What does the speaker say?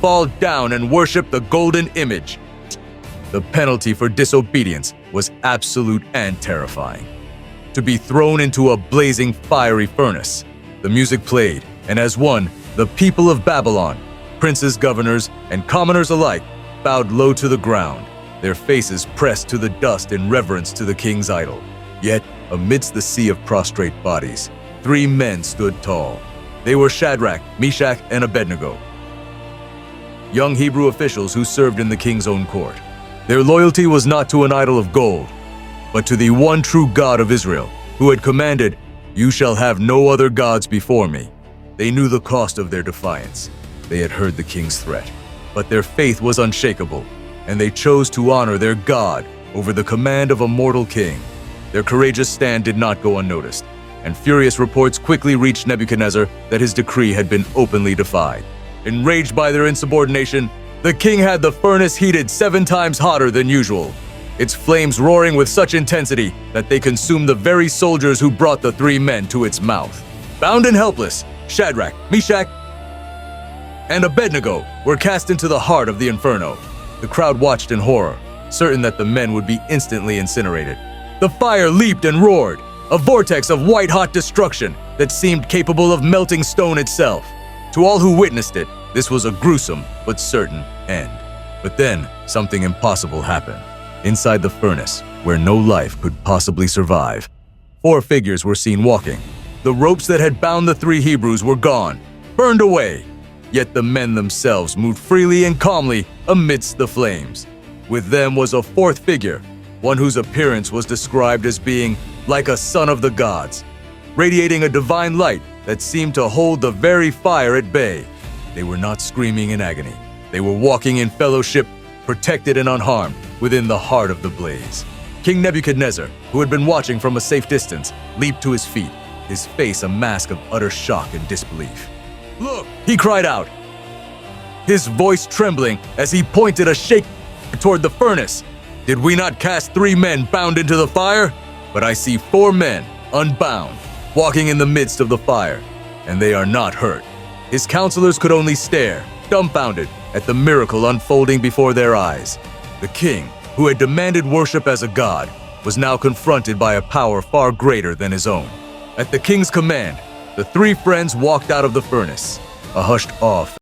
fall down and worship the golden image. The penalty for disobedience was absolute and terrifying. To be thrown into a blazing fiery furnace. The music played, and as one, the people of Babylon, princes, governors, and commoners alike, bowed low to the ground, their faces pressed to the dust in reverence to the king's idol. Yet, amidst the sea of prostrate bodies, 3 men stood tall. They were Shadrach, Meshach, and Abednego, young Hebrew officials who served in the king's own court. Their loyalty was not to an idol of gold, but to the one true God of Israel, who had commanded, "You shall have no other gods before me." They knew the cost of their defiance. They had heard the king's threat, but their faith was unshakable, and they chose to honor their God over the command of a mortal king. Their courageous stand did not go unnoticed, and furious reports quickly reached Nebuchadnezzar that his decree had been openly defied. Enraged by their insubordination, the king had the furnace heated 7 times hotter than usual, its flames roaring with such intensity that they consumed the very soldiers who brought the 3 men to its mouth. Bound and helpless, Shadrach, Meshach, and Abednego were cast into the heart of the inferno. The crowd watched in horror, certain that the men would be instantly incinerated. The fire leaped and roared, a vortex of white-hot destruction that seemed capable of melting stone itself. To all who witnessed it, this was a gruesome but certain end. But then, something impossible happened. Inside the furnace, where no life could possibly survive, 4 figures were seen walking. The ropes that had bound the 3 Hebrews were gone, burned away. Yet the men themselves moved freely and calmly amidst the flames. With them was a 4th figure, one whose appearance was described as being like a son of the gods, radiating a divine light that seemed to hold the very fire at bay. They were not screaming in agony. They were walking in fellowship, protected and unharmed, within the heart of the blaze. King Nebuchadnezzar, who had been watching from a safe distance, leaped to his feet, his face a mask of utter shock and disbelief. "Look!" he cried out, his voice trembling as he pointed a shake toward the furnace. "Did we not cast 3 men bound into the fire? But I see 4 men, unbound, walking in the midst of the fire, and they are not hurt." His counselors could only stare, dumbfounded, at the miracle unfolding before their eyes. The king, who had demanded worship as a god, was now confronted by a power far greater than his own. At the king's command, the 3 friends walked out of the furnace. A hushed awe